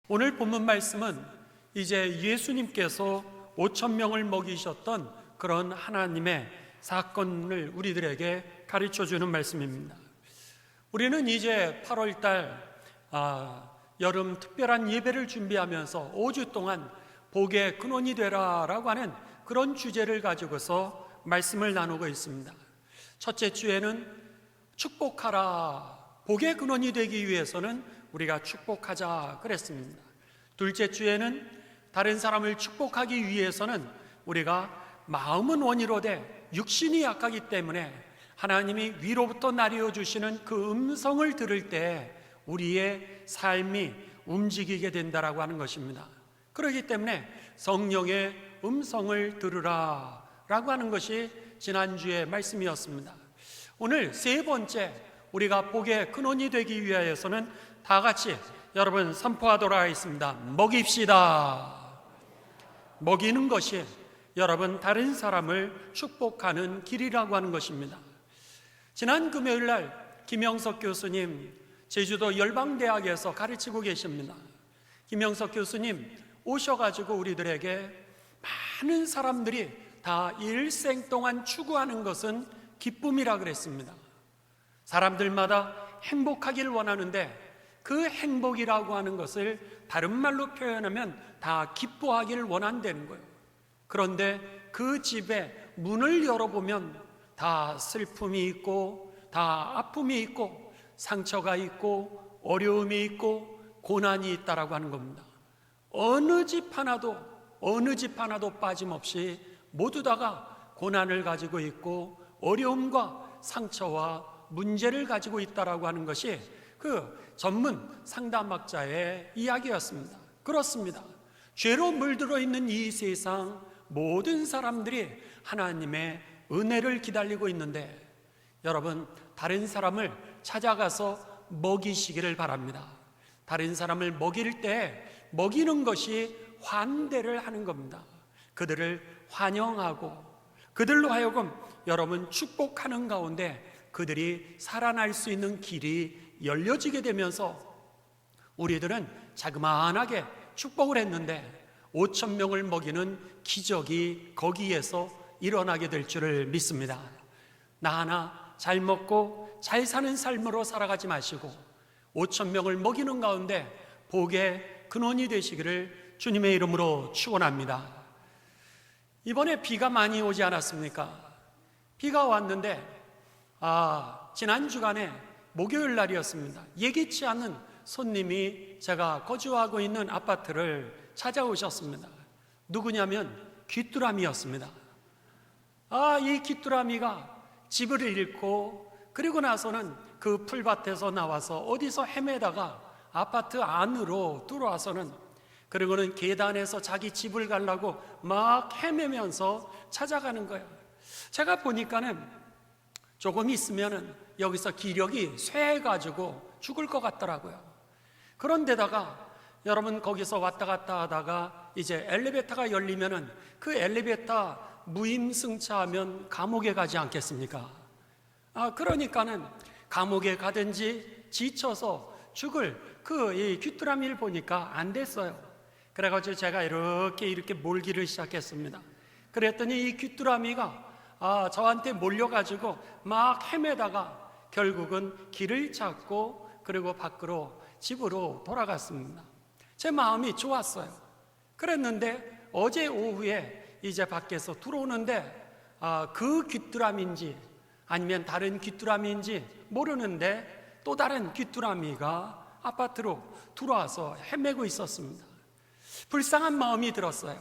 오늘 본문 말씀은 이제 예수님께서 5천 명을 먹이셨던 그런 하나님의 사건을 우리들에게 가르쳐주는 말씀입니다. 우리는 이제 8월달 여름 특별한 예배를 준비하면서 5주 동안 복의 근원이 되라라고 하는 그런 주제를 가지고서 말씀을 나누고 있습니다. 첫째 주에는 축복하라, 복의 근원이 되기 위해서는 우리가 축복하자 그랬습니다. 둘째 주에는 다른 사람을 축복하기 위해서는 우리가 마음은 원이로되 육신이 약하기 때문에 하나님이 위로부터 나리어 주시는 그 음성을 들을 때 우리의 삶이 움직이게 된다라고 하는 것입니다. 그렇기 때문에 성령의 음성을 들으라 라고 하는 것이 지난주의 말씀이었습니다. 오늘 세 번째, 우리가 복의 근원이 되기 위하여서는 다 같이 여러분 선포하도록 하겠습니다. 먹입시다. 먹이는 것이 여러분 다른 사람을 축복하는 길이라고 하는 것입니다. 지난 금요일 날 김영석 교수님 제주도 열방대학에서 가르치고 계십니다. 김영석 교수님 오셔가지고 우리들에게 많은 사람들이 다 일생 동안 추구하는 것은 기쁨이라 그랬습니다. 사람들마다 행복하길 원하는데 그 행복이라고 하는 것을 다른 말로 표현하면 다 기뻐하기를 원한다는 거예요. 그런데 그 집에 문을 열어보면 다 슬픔이 있고 다 아픔이 있고 상처가 있고 어려움이 있고 고난이 있다라고 하는 겁니다. 어느 집 하나도 빠짐없이 모두 다가 고난을 가지고 있고 어려움과 상처와 문제를 가지고 있다라고 하는 것이 그 전문 상담학자의 이야기였습니다. 그렇습니다. 죄로 물들어 있는 이 세상 모든 사람들이 하나님의 은혜를 기다리고 있는데 여러분 다른 사람을 찾아가서 먹이시기를 바랍니다. 다른 사람을 먹일 때 먹이는 것이 환대를 하는 겁니다. 그들을 환영하고 그들로 하여금 여러분 축복하는 가운데 그들이 살아날 수 있는 길이 열려지게 되면서 우리들은 자그마하게 축복을 했는데 5천 명을 먹이는 기적이 거기에서 일어나게 될 줄을 믿습니다. 나 하나 잘 먹고 잘 사는 삶으로 살아가지 마시고 5천 명을 먹이는 가운데 복의 근원이 되시기를 주님의 이름으로 축원합니다. 이번에 비가 많이 오지 않았습니까? 비가 왔는데 지난 주간에 목요일 날이었습니다. 예기치 않은 손님이 제가 거주하고 있는 아파트를 찾아오셨습니다. 누구냐면 귀뚜라미였습니다. 이 귀뚜라미가 집을 잃고 그리고 나서는 그 풀밭에서 나와서 어디서 헤매다가 아파트 안으로 들어와서는 그리고는 계단에서 자기 집을 가려고 막 헤매면서 찾아가는 거예요. 제가 보니까는 조금 있으면은 여기서 기력이 쇠해가지고 죽을 것 같더라고요. 그런데다가 여러분 거기서 왔다 갔다 하다가 이제 엘리베이터가 열리면은 그 엘리베이터 무임승차하면 감옥에 가지 않겠습니까? 그러니까는 감옥에 가든지 지쳐서 죽을 이 귀뚜라미를 보니까 안 됐어요. 그래가지고 제가 이렇게 몰기를 시작했습니다. 그랬더니 이 귀뚜라미가 저한테 몰려가지고 막 헤매다가 결국은 길을 찾고 그리고 밖으로 집으로 돌아갔습니다. 제 마음이 좋았어요. 그랬는데 어제 오후에 이제 밖에서 들어오는데 그 귀뚜라미인지 아니면 다른 귀뚜라미인지 모르는데 또 다른 귀뚜라미가 아파트로 들어와서 헤매고 있었습니다. 불쌍한 마음이 들었어요.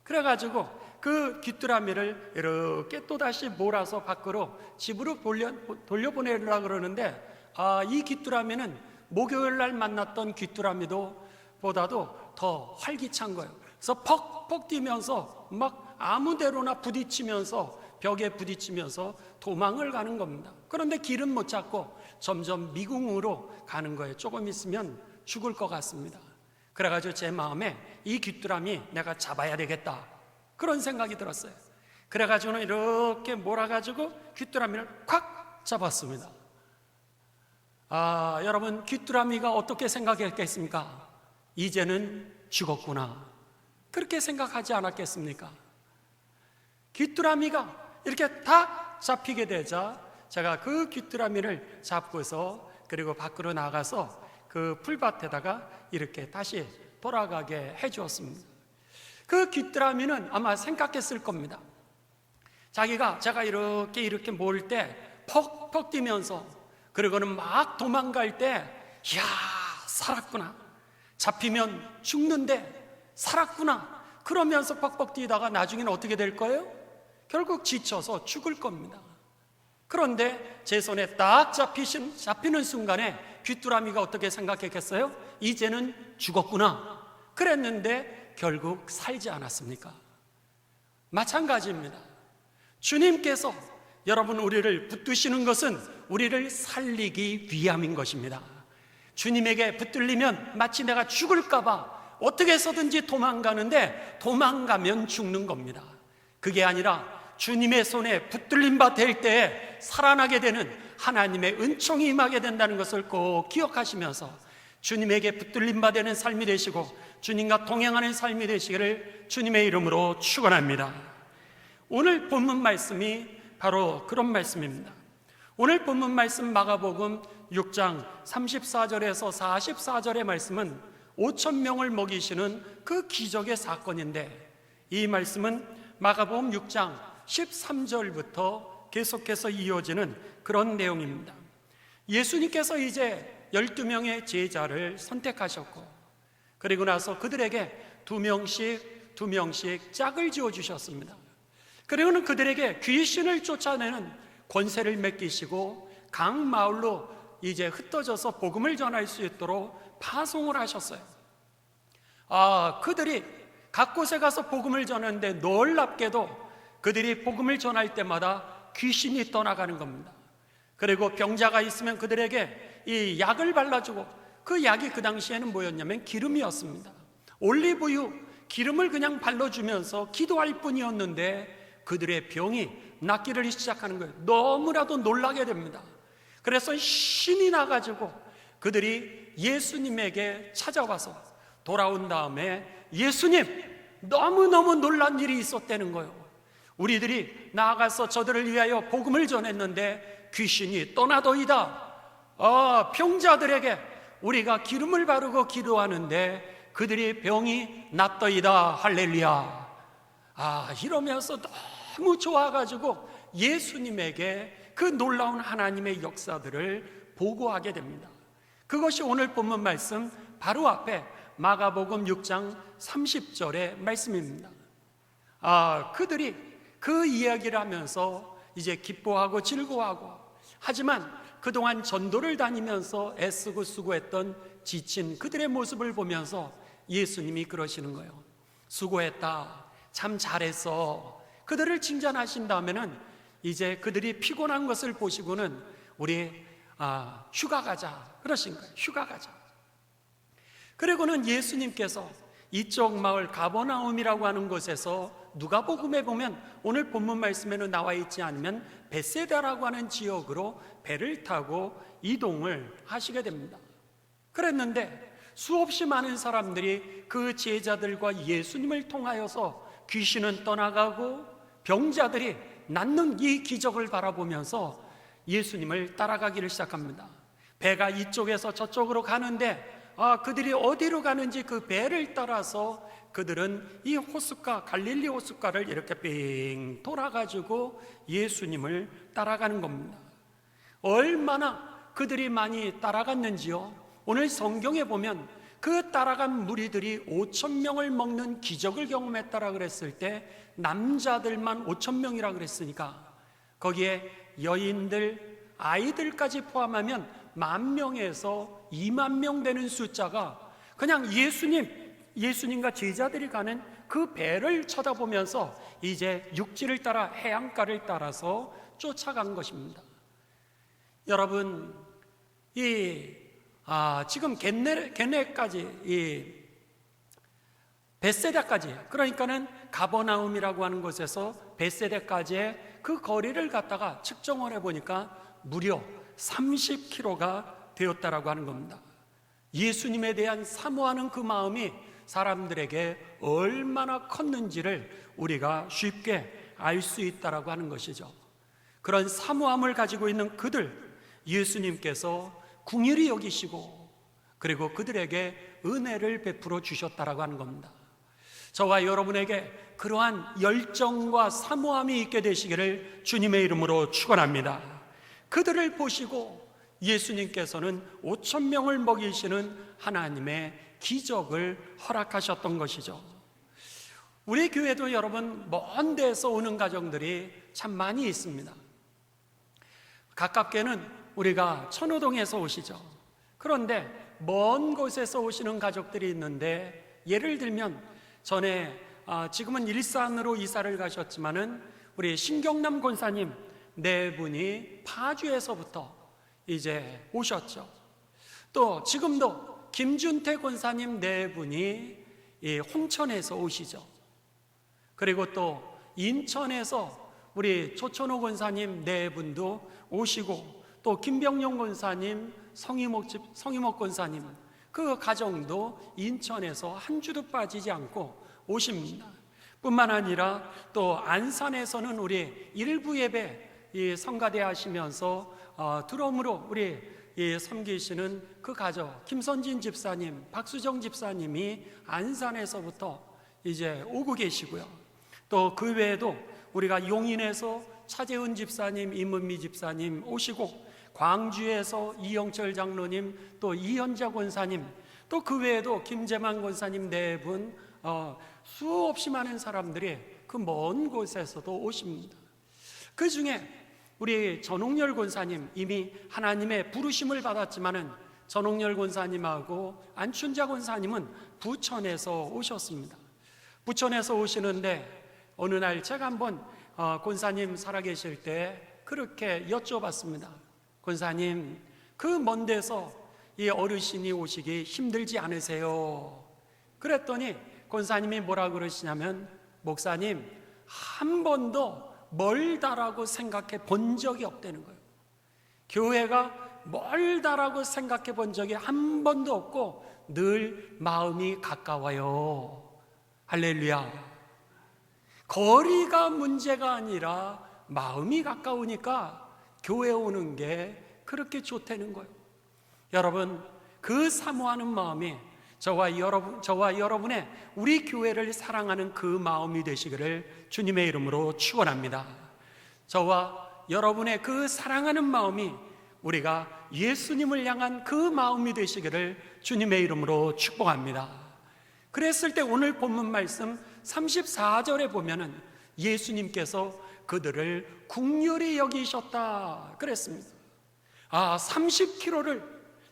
그래가지고 그 귀뚜라미를 이렇게 또다시 몰아서 밖으로 집으로 돌려보내려고 그러는데 이 귀뚜라미는 목요일 날 만났던 귀뚜라미도 보다도 더 활기찬 거예요. 그래서 퍽퍽 뛰면서 막 아무데로나 부딪히면서 벽에 부딪히면서 도망을 가는 겁니다. 그런데 길은 못 찾고 점점 미궁으로 가는 거예요. 조금 있으면 죽을 것 같습니다. 그래가지고 제 마음에 이 귀뚜라미 내가 잡아야 되겠다 그런 생각이 들었어요. 그래가지고는 이렇게 몰아가지고 귀뚜라미를 콱 잡았습니다. 여러분 귀뚜라미가 어떻게 생각했겠습니까? 이제는 죽었구나, 그렇게 생각하지 않았겠습니까? 귀뚜라미가 이렇게 다 잡히게 되자 제가 그 귀뚜라미를 잡고서 그리고 밖으로 나가서 그 풀밭에다가 이렇게 다시 돌아가게 해주었습니다. 그 귀뚜라미는 아마 생각했을 겁니다. 제가 이렇게 몰 때 퍽퍽 뛰면서, 그리고는 막 도망갈 때, 이야, 살았구나, 잡히면 죽는데 살았구나, 그러면서 퍽퍽 뛰다가 나중에는 어떻게 될 거예요? 결국 지쳐서 죽을 겁니다. 그런데 제 손에 딱 잡히는 순간에 귀뚜라미가 어떻게 생각했겠어요? 이제는 죽었구나, 그랬는데 결국 살지 않았습니까? 마찬가지입니다. 주님께서 여러분 우리를 붙드시는 것은 우리를 살리기 위함인 것입니다. 주님에게 붙들리면 마치 내가 죽을까봐 어떻게 해서든지 도망가는데, 도망가면 죽는 겁니다. 그게 아니라 주님의 손에 붙들림 바 될 때에 살아나게 되는 하나님의 은총이 임하게 된다는 것을 꼭 기억하시면서 주님에게 붙들림 바 되는 삶이 되시고 주님과 동행하는 삶이 되시기를 주님의 이름으로 축원합니다. 오늘 본문 말씀이 바로 그런 말씀입니다. 오늘 본문 말씀 마가복음 6장 34절에서 44절의 말씀은 5,000명을 먹이시는 그 기적의 사건인데, 이 말씀은 마가복음 6장 13절부터 계속해서 이어지는 그런 내용입니다. 예수님께서 이제 12명의 제자를 선택하셨고, 그리고 나서 그들에게 두 명씩 짝을 지어주셨습니다. 그리고는 그들에게 귀신을 쫓아내는 권세를 맡기시고 각 마을로 이제 흩어져서 복음을 전할 수 있도록 파송을 하셨어요. 그들이 각 곳에 가서 복음을 전하는데 놀랍게도 그들이 복음을 전할 때마다 귀신이 떠나가는 겁니다. 그리고 병자가 있으면 그들에게 이 약을 발라주고, 그 약이 그 당시에는 뭐였냐면 기름이었습니다. 올리브유 기름을 그냥 발라주면서 기도할 뿐이었는데 그들의 병이 낫기를 시작하는 거예요. 너무나도 놀라게 됩니다. 그래서 신이 나가지고 그들이 예수님에게 찾아와서 돌아온 다음에, 예수님, 너무너무 놀란 일이 있었다는 거예요. 우리들이 나아가서 저들을 위하여 복음을 전했는데 귀신이 떠나더이다. 병자들에게 우리가 기름을 바르고 기도하는데 그들이 병이 낫더이다. 할렐루야. 이러면서 너무 좋아가지고 예수님에게 그 놀라운 하나님의 역사들을 보고하게 됩니다. 그것이 오늘 본문 말씀 바로 앞에 마가복음 6장 30절의 말씀입니다. 그들이 그 이야기를 하면서 이제 기뻐하고 즐거워하고, 하지만 그동안 전도를 다니면서 애쓰고 수고했던 지친 그들의 모습을 보면서 예수님이 그러시는 거예요. 수고했다, 참 잘했어. 그들을 칭찬하신 다음에는 이제 그들이 피곤한 것을 보시고는 우리 휴가 가자 그러신 거예요. 휴가 가자. 그리고는 예수님께서 이쪽 마을 가버나움이라고 하는 곳에서, 누가복음에 보면 오늘 본문 말씀에는 나와 있지 않으면 벳세다라고 하는 지역으로 배를 타고 이동을 하시게 됩니다. 그랬는데 수없이 많은 사람들이 그 제자들과 예수님을 통하여서 귀신은 떠나가고 병자들이 낫는 이 기적을 바라보면서 예수님을 따라가기를 시작합니다. 배가 이쪽에서 저쪽으로 가는데 그들이 어디로 가는지 그 배를 따라서 그들은 이 호숫가, 갈릴리 호숫가를 이렇게 빙 돌아가지고 예수님을 따라가는 겁니다. 얼마나 그들이 많이 따라갔는지요, 오늘 성경에 보면 그 따라간 무리들이 5,000명을 먹는 기적을 경험했다라 그랬을 때 남자들만 5,000명이라 그랬으니까 거기에 여인들, 아이들까지 포함하면 10,000명에서 20,000명 되는 숫자가 그냥 예수님과 제자들이 가는 그 배를 쳐다보면서 이제 육지를 따라 해안가를 따라서 쫓아간 것입니다. 여러분, 지금 겟네까지, 벳세다까지, 그러니까는 가버나움이라고 하는 곳에서 벳세다까지의 그 거리를 갖다가 측정을 해보니까 무려 30km가 되었다라고 하는 겁니다. 예수님에 대한 사모하는 그 마음이 사람들에게 얼마나 컸는지를 우리가 쉽게 알 수 있다라고 하는 것이죠. 그런 사모함을 가지고 있는 그들, 예수님께서 긍휼히 여기시고 그리고 그들에게 은혜를 베풀어 주셨다라고 하는 겁니다. 저와 여러분에게 그러한 열정과 사모함이 있게 되시기를 주님의 이름으로 축원합니다. 그들을 보시고 예수님께서는 5,000명을 먹이시는 하나님의 기적을 허락하셨던 것이죠. 우리 교회도 여러분 먼 데서 오는 가정들이 참 많이 있습니다. 가깝게는 우리가 천호동에서 오시죠. 그런데 먼 곳에서 오시는 가족들이 있는데, 예를 들면 전에 지금은 일산으로 이사를 가셨지만은 우리 신경남 권사님 네 분이 파주에서부터 이제 오셨죠. 또 지금도 김준태 권사님 네 분이 이 홍천에서 오시죠. 그리고 또 인천에서 우리 조천호 권사님 네 분도 오시고, 또 김병용 권사님, 성희목 권사님 그 가정도 인천에서 한 주도 빠지지 않고 오십니다. 뿐만 아니라 또 안산에서는 우리 일부 예배 이 성가대 하시면서 드럼으로 우리 섬기시는 그 가족 김선진 집사님, 박수정 집사님이 안산에서부터 이제 오고 계시고요. 또 그 외에도 우리가 용인에서 차재훈 집사님, 임은미 집사님 오시고, 광주에서 이영철 장로님, 또 이현자 권사님, 또 그 외에도 김재만 권사님 네 분, 수없이 많은 사람들이 그 먼 곳에서도 오십니다. 그 중에 우리 전홍열 권사님, 이미 하나님의 부르심을 받았지만은 전홍열 권사님하고 안춘자 권사님은 부천에서 오셨습니다. 부천에서 오시는데 어느 날 제가 한번 권사님 살아계실 때 그렇게 여쭤봤습니다. 권사님, 그 먼 데서 이 어르신이 오시기 힘들지 않으세요? 그랬더니 권사님이 뭐라 그러시냐면, 목사님, 한 번도 멀다라고 생각해 본 적이 없다는 거예요. 교회가 멀다라고 생각해 본 적이 한 번도 없고 늘 마음이 가까워요. 할렐루야. 거리가 문제가 아니라 마음이 가까우니까 교회 오는 게 그렇게 좋다는 거예요. 여러분, 그 사모하는 마음이 저와 여러분의 우리 교회를 사랑하는 그 마음이 되시기를 주님의 이름으로 축원합니다. 저와 여러분의 그 사랑하는 마음이 우리가 예수님을 향한 그 마음이 되시기를 주님의 이름으로 축복합니다. 그랬을 때 오늘 본문 말씀 34절에 보면은 예수님께서 그들을 긍휼히 여기셨다 그랬습니다. 30km를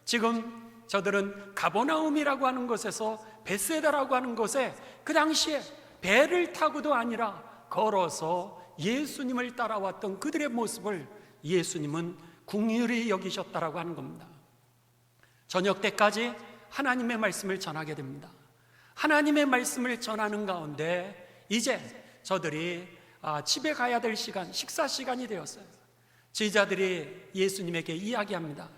지금 저들은 가버나움이라고 하는 곳에서 벳세다라고 하는 곳에 그 당시에 배를 타고도 아니라 걸어서 예수님을 따라왔던 그들의 모습을 예수님은 긍휼히 여기셨다라고 하는 겁니다. 저녁 때까지 하나님의 말씀을 전하게 됩니다. 하나님의 말씀을 전하는 가운데 이제 저들이 집에 가야 될 시간, 식사 시간이 되었어요. 제자들이 예수님에게 이야기합니다.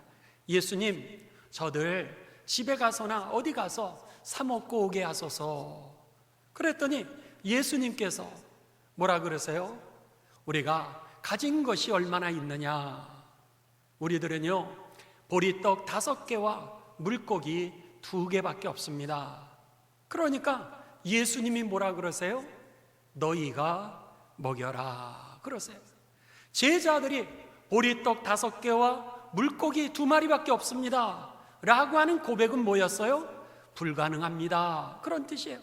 예수님, 저들 집에 가서나 어디 가서 사 먹고 오게 하소서. 그랬더니 예수님께서 뭐라 그러세요? 우리가 가진 것이 얼마나 있느냐? 우리들은요, 보리떡 5개와 물고기 2개밖에 없습니다. 그러니까 예수님이 뭐라 그러세요? 너희가 먹여라 그러세요. 제자들이 보리떡 5개와 물고기 2마리밖에 없습니다 라고 하는 고백은 뭐였어요? 불가능합니다 그런 뜻이에요.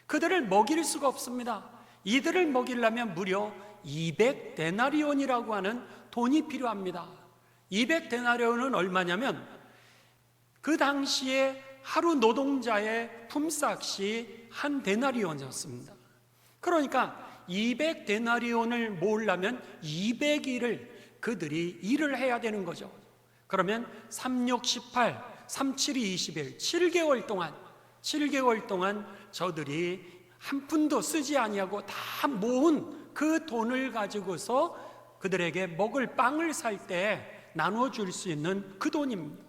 그들을 먹일 수가 없습니다. 이들을 먹이려면 무려 200데나리온이라고 하는 돈이 필요합니다. 200데나리온은 얼마냐면 그 당시에 하루 노동자의 품삯이 한 데나리온이었습니다. 그러니까 200데나리온을 모으려면 200일을 그들이 일을 해야 되는 거죠. 그러면 3, 6, 18, 3, 7, 21 7개월 동안 저들이 한 푼도 쓰지 아니하고 다 모은 그 돈을 가지고서 그들에게 먹을 빵을 살 때 나눠줄 수 있는 그 돈입니다.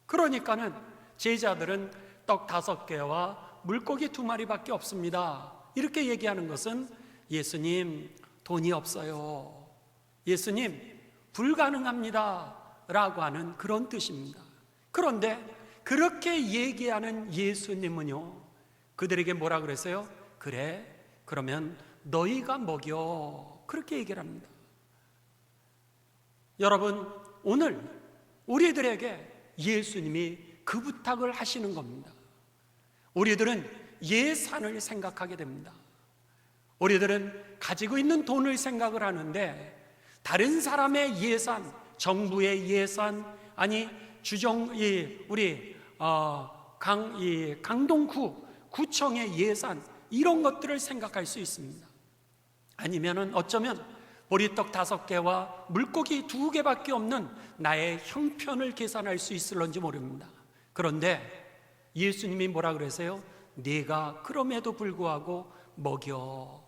그러니까는 제자들은 떡 5개와 물고기 2마리밖에 없습니다. 이렇게 얘기하는 것은 예수님 돈이 없어요, 예수님 불가능합니다 라고 하는 그런 뜻입니다. 그런데 그렇게 얘기하는 예수님은요, 그들에게 뭐라 그랬어요? 그래, 그러면 너희가 먹여, 그렇게 얘기를 합니다. 여러분, 오늘 우리들에게 예수님이 그 부탁을 하시는 겁니다. 우리들은 예산을 생각하게 됩니다. 우리들은 가지고 있는 돈을 생각을 하는데, 다른 사람의 예산, 정부의 예산, 아니 우리 강동구 구청의 예산, 이런 것들을 생각할 수 있습니다. 아니면은 어쩌면 보리떡 5개와 물고기 2개밖에 없는 나의 형편을 계산할 수 있을런지 모릅니다. 그런데 예수님이 뭐라 그러세요? 네가 그럼에도 불구하고 먹여.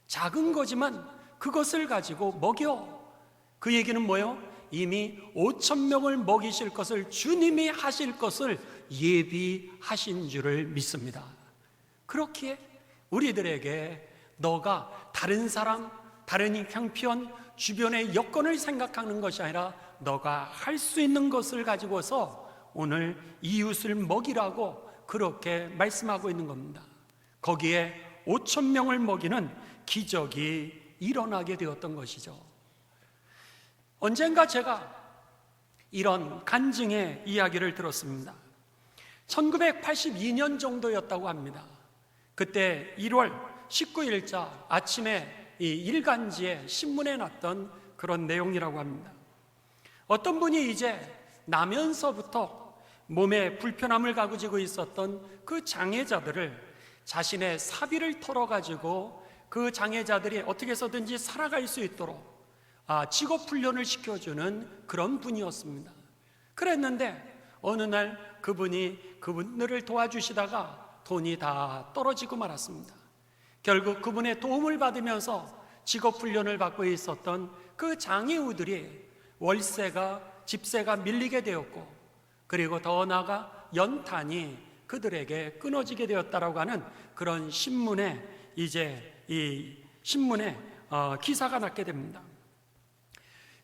작은 거지만 그것을 가지고 먹여. 그 얘기는 뭐예요? 이미 5,000명을 먹이실 것을, 주님이 하실 것을 예비하신 줄을 믿습니다. 그렇기에 우리들에게 너가 다른 사람, 다른 형편, 주변의 여건을 생각하는 것이 아니라 너가 할 수 있는 것을 가지고서 오늘 이웃을 먹이라고 그렇게 말씀하고 있는 겁니다. 거기에 5,000명을 먹이는 기적이 일어나게 되었던 것이죠. 언젠가 제가 이런 간증의 이야기를 들었습니다. 1982년 정도였다고 합니다. 그때 1월 19일자 아침에 이 일간지에 신문에 났던 그런 내용이라고 합니다. 어떤 분이 이제 나면서부터 몸에 불편함을 가지고 있었던 그 장애자들을 자신의 사비를 털어가지고 그 장애자들이 어떻게 해서든지 살아갈 수 있도록 직업 훈련을 시켜주는 그런 분이었습니다. 그랬는데 어느 날 그분들을 도와주시다가 돈이 다 떨어지고 말았습니다. 결국 그분의 도움을 받으면서 직업 훈련을 받고 있었던 그 장애우들이 집세가 밀리게 되었고, 그리고 더 나아가 연탄이 그들에게 끊어지게 되었다라고 하는 그런 신문에 기사가 났게 됩니다.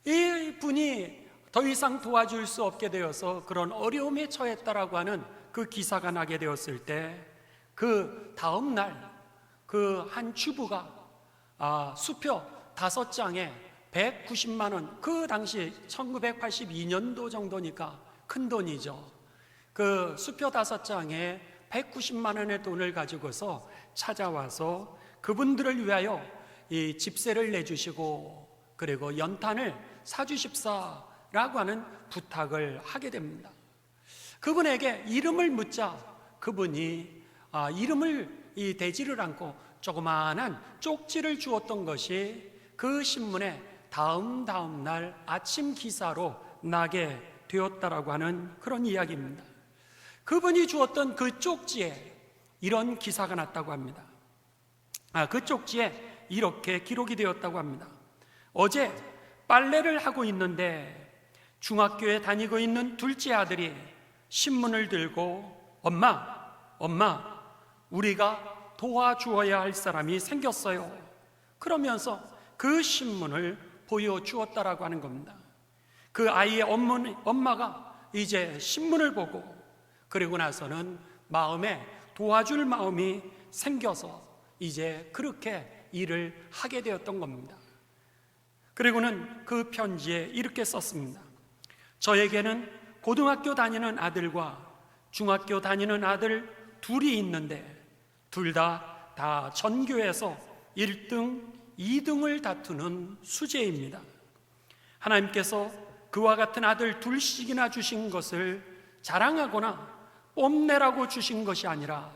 이 분이 더 이상 도와줄 수 없게 되어서 그런 어려움에 처했다라고 하는 그 기사가 나게 되었을 때, 그 다음 날 그 한 주부가 수표 5장에 190만 원, 그 당시 1982년도 정도니까 큰 돈이죠. 그 수표 5장에 190만 원의 돈을 가지고서 찾아와서 그분들을 위하여 이 집세를 내주시고 그리고 연탄을 사주십사라고 하는 부탁을 하게 됩니다. 그분에게 이름을 묻자 그분이 이름을 대지를 않고 조그마한 쪽지를 주었던 것이 그 신문에 다음 날 아침 기사로 나게 되었다라고 하는 그런 이야기입니다. 그분이 주었던 그 쪽지에 이런 기사가 났다고 합니다. 그 쪽지에 이렇게 기록이 되었다고 합니다. 어제 빨래를 하고 있는데 중학교에 다니고 있는 둘째 아들이 신문을 들고 엄마, 우리가 도와주어야 할 사람이 생겼어요, 그러면서 그 신문을 보여주었다라고 하는 겁니다. 그 아이의 엄마가 이제 신문을 보고 그리고 나서는 마음에 도와줄 마음이 생겨서 이제 그렇게 일을 하게 되었던 겁니다. 그리고는 그 편지에 이렇게 썼습니다. 저에게는 고등학교 다니는 아들과 중학교 다니는 아들 둘이 있는데 둘 다 전교에서 1등, 2등을 다투는 수재입니다. 하나님께서 그와 같은 아들 둘씩이나 주신 것을 자랑하거나 뽐내라고 주신 것이 아니라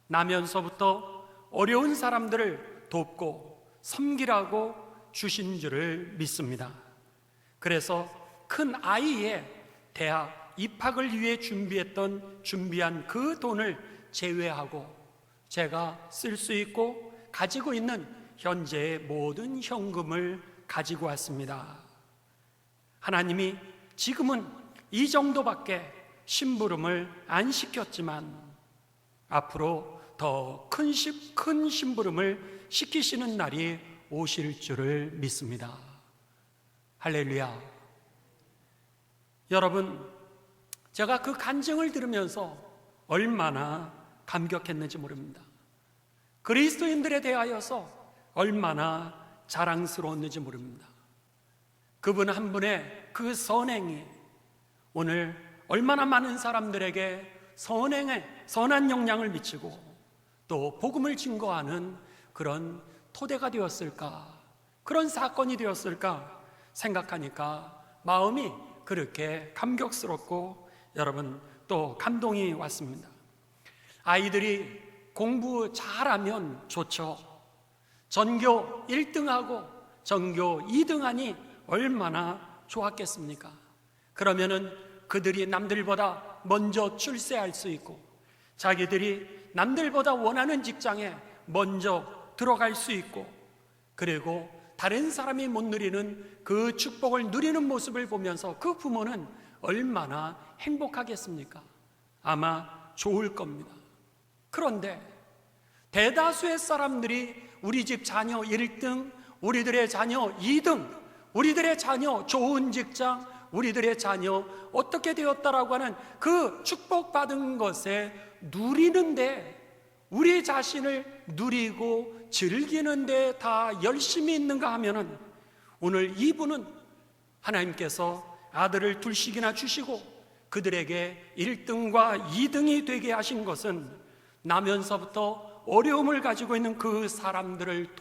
나면서부터 어려운 사람들을 돕고 섬기라고 주신 줄을 믿습니다. 그래서 큰 아이의 대학 입학을 위해 준비한 그 돈을 제외하고 제가 쓸 수 있고 가지고 있는 현재의 모든 현금을 가지고 왔습니다. 하나님이 지금은 이 정도밖에 심부름을 안 시켰지만 앞으로 더 큰 심부름을 시키시는 날이 오실 줄을 믿습니다. 할렐루야. 여러분, 제가 그 간증을 들으면서 얼마나 감격했는지 모릅니다. 그리스도인들에 대하여서 얼마나 자랑스러웠는지 모릅니다. 그분 한 분의 그 선행이 오늘 얼마나 많은 사람들에게 선한 영향을 미치고 또 복음을 증거하는 그런 토대가 되었을까, 그런 사건이 되었을까 생각하니까 마음이 그렇게 감격스럽고 여러분 또 감동이 왔습니다. 아이들이 공부 잘하면 좋죠. 전교 1등하고 전교 2등하니 얼마나 좋았겠습니까? 그러면은 그들이 남들보다 먼저 출세할 수 있고 자기들이 남들보다 원하는 직장에 먼저 들어갈 수 있고 그리고 다른 사람이 못 누리는 그 축복을 누리는 모습을 보면서 그 부모는 얼마나 행복하겠습니까? 아마 좋을 겁니다. 그런데 대다수의 사람들이 우리 집 자녀 1등, 우리들의 자녀 2등, 우리들의 자녀 좋은 직장, 우리들의 자녀 어떻게 되었다라고 하는 그 축복받은 것에 누리는데 우리 자신을 누리고 즐기는데 다 열심히 있는가 하면은 오늘 이분은 하나님께서 아들을 둘씩이나 주시고 그들에게 1등과 2등이 되게 하신 것은 나면서부터 어려움을 가지고 있는 그 사람들을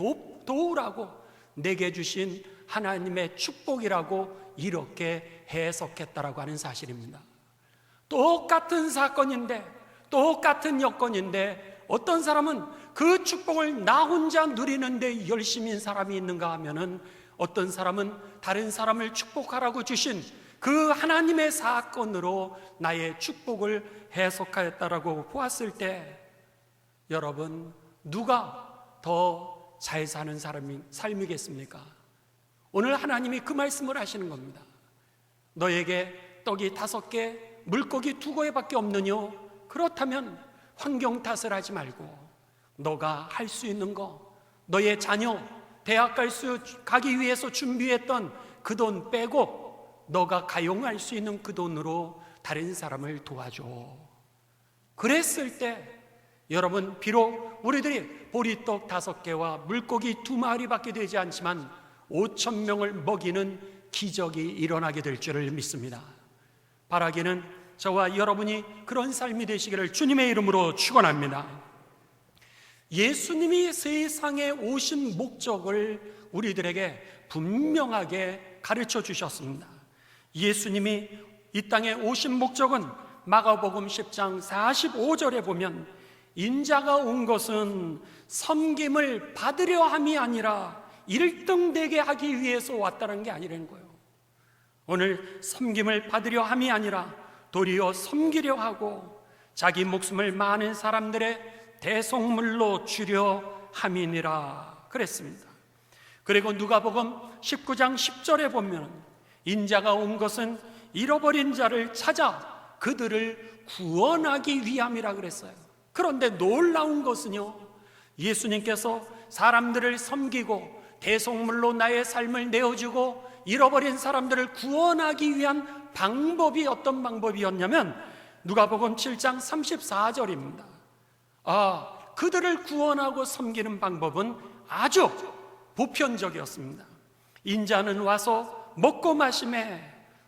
도우라고 내게 주신 하나님의 축복이라고 이렇게 해석했다라고 하는 사실입니다. 똑같은 사건인데 똑같은 여건인데 어떤 사람은 그 축복을 나 혼자 누리는데 열심인 사람이 있는가 하면은 어떤 사람은 다른 사람을 축복하라고 주신 그 하나님의 사건으로 나의 축복을 해석하였다라고 보았을 때 여러분 누가 더 잘 사는 삶이겠습니까? 오늘 하나님이 그 말씀을 하시는 겁니다. 너에게 떡이 5개, 물고기 2개밖에 없느뇨? 그렇다면 환경 탓을 하지 말고 너가 할 수 있는 거, 너의 자녀 대학 가기 위해서 준비했던 그 돈 빼고 너가 가용할 수 있는 그 돈으로 다른 사람을 도와줘. 그랬을 때 여러분 비록 우리들이 보리떡 5개와 물고기 2마리밖에 되지 않지만 5,000명을 먹이는 기적이 일어나게 될 줄을 믿습니다. 바라기는 저와 여러분이 그런 삶이 되시기를 주님의 이름으로 축원합니다. 예수님이 세상에 오신 목적을 우리들에게 분명하게 가르쳐 주셨습니다. 예수님이 이 땅에 오신 목적은 마가복음 10장 45절에 보면 인자가 온 것은 섬김을 받으려 함이 아니라 1등 되게 하기 위해서 왔다는 게 아니라는 거예요. 오늘 섬김을 받으려 함이 아니라 도리어 섬기려 하고 자기 목숨을 많은 사람들의 대속물로 주려 함이니라 그랬습니다. 그리고 누가복음 19장 10절에 보면 인자가 온 것은 잃어버린 자를 찾아 그들을 구원하기 위함이라 그랬어요. 그런데 놀라운 것은요, 예수님께서 사람들을 섬기고 대속물로 나의 삶을 내어주고 잃어버린 사람들을 구원하기 위한 방법이 어떤 방법이었냐면 누가복음 7장 34절입니다. 그들을 구원하고 섬기는 방법은 아주 보편적이었습니다. 인자는 와서 먹고 마시매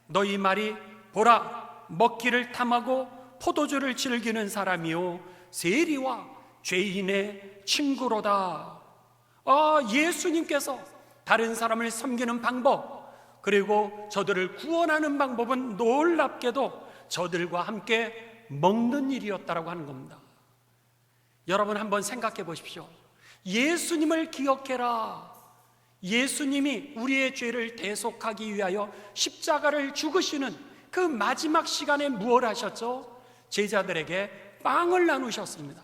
너희 말이 보라 먹기를 탐하고 포도주를 즐기는 사람이요 세리와 죄인의 친구로다. 예수님께서 다른 사람을 섬기는 방법 그리고 저들을 구원하는 방법은 놀랍게도 저들과 함께 먹는 일이었다라고 하는 겁니다. 여러분 한번 생각해 보십시오. 예수님을 기억해라. 예수님이 우리의 죄를 대속하기 위하여 십자가를 죽으시는 그 마지막 시간에 무엇을 하셨죠? 제자들에게 빵을 나누셨습니다.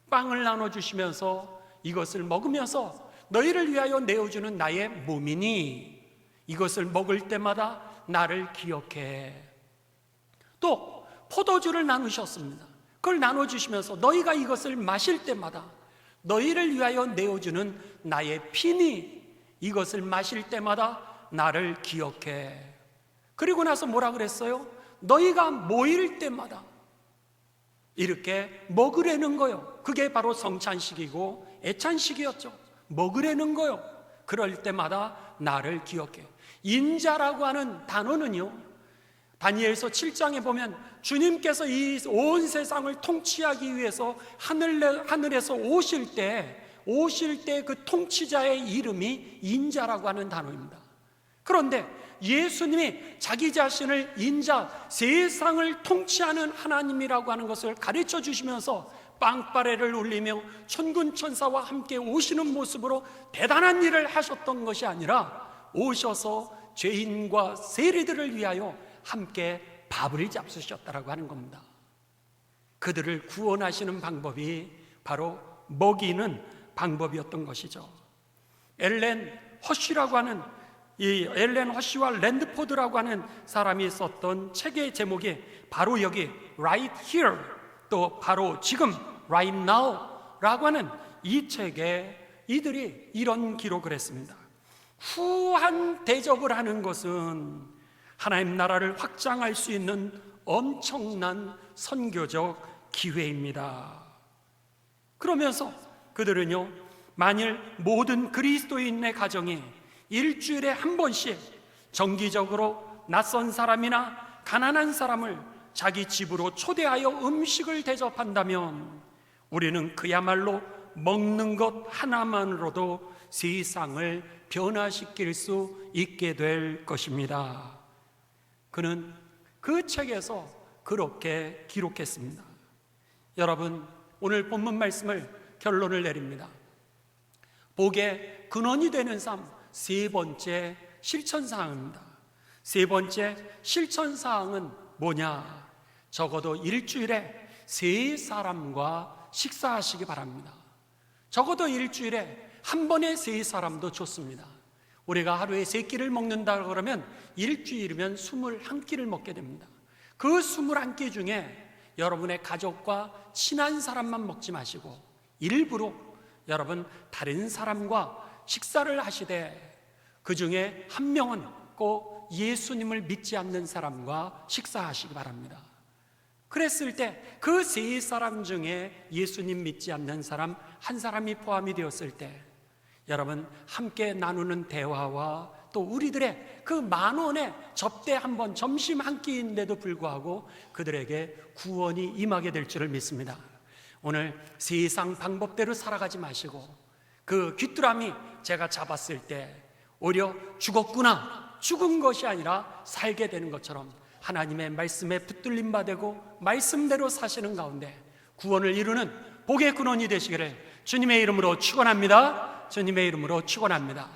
빵을 나눠주시면서 이것을 먹으면서 너희를 위하여 내어주는 나의 몸이니 이것을 먹을 때마다 나를 기억해. 또 포도주를 나누셨습니다. 그걸 나눠주시면서 너희가 이것을 마실 때마다 너희를 위하여 내어주는 나의 피니 이것을 마실 때마다 나를 기억해. 그리고 나서 뭐라 그랬어요? 너희가 모일 때마다 이렇게 먹으려는 거요. 그게 바로 성찬식이고 애찬식이었죠. 먹으려는 거요. 그럴 때마다 나를 기억해. 인자라고 하는 단어는요, 다니엘서 7장에 보면 주님께서 이 온 세상을 통치하기 위해서 하늘에서 오실 때 그 통치자의 이름이 인자라고 하는 단어입니다. 그런데 예수님이 자기 자신을 인자, 세상을 통치하는 하나님이라고 하는 것을 가르쳐 주시면서 빵빠레를 울리며 천군천사와 함께 오시는 모습으로 대단한 일을 하셨던 것이 아니라 오셔서 죄인과 세리들을 위하여 함께 밥을 잡수셨다라고 하는 겁니다. 그들을 구원하시는 방법이 바로 먹이는 방법이었던 것이죠. 엘렌 허쉬라고 하는 이 엘렌 허쉬와 랜드포드라고 하는 사람이 썼던 책의 제목이 바로 여기 Right Here, 또 바로 지금 Right Now 라고 하는 이 책에 이들이 이런 기록을 했습니다. 후한 대접을 하는 것은 하나님 나라를 확장할 수 있는 엄청난 선교적 기회입니다. 그러면서 그들은요, 만일 모든 그리스도인의 가정이 일주일에 한 번씩 정기적으로 낯선 사람이나 가난한 사람을 자기 집으로 초대하여 음식을 대접한다면 우리는 그야말로 먹는 것 하나만으로도 세상을 변화시킬 수 있게 될 것입니다. 그는 그 책에서 그렇게 기록했습니다. 여러분, 오늘 본문 말씀을 결론을 내립니다. 복의 근원이 되는 삶, 세 번째 실천사항입니다. 세 번째 실천사항은 뭐냐? 적어도 일주일에 세 사람과 식사하시기 바랍니다. 적어도 일주일에 한 번에 세 사람도 좋습니다. 우리가 하루에 세 끼를 먹는다 그러면 일주일이면 21끼를 먹게 됩니다. 그 21끼 중에 여러분의 가족과 친한 사람만 먹지 마시고 일부러 여러분 다른 사람과 식사를 하시되 그 중에 한 명은 꼭 예수님을 믿지 않는 사람과 식사하시기 바랍니다. 그랬을 때 그 세 사람 중에 예수님 믿지 않는 사람 한 사람이 포함이 되었을 때 여러분 함께 나누는 대화와 또 우리들의 그 10,000원의 접대 한 번 점심 한 끼인데도 불구하고 그들에게 구원이 임하게 될 줄을 믿습니다. 오늘 세상 방법대로 살아가지 마시고 그 귀뚜라미 제가 잡았을 때 오히려 죽었구나, 죽은 것이 아니라 살게 되는 것처럼 하나님의 말씀에 붙들림 받고 말씀대로 사시는 가운데 구원을 이루는 복의 근원이 되시기를 주님의 이름으로 축원합니다. 주님의 이름으로 축원합니다.